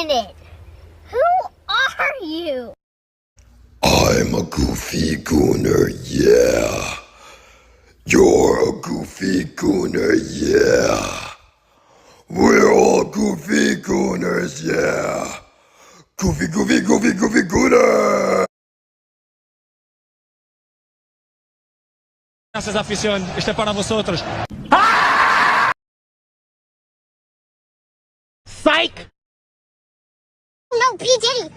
minute. Who are you? I'm a goofy gooner, yeah. You're a goofy gooner, yeah. We're all goofy gooners, yeah. Goofy, goofy, goofy, goofy gooner. Gracias, afición. Este es para vosotros. Psych! No, P. Diddy!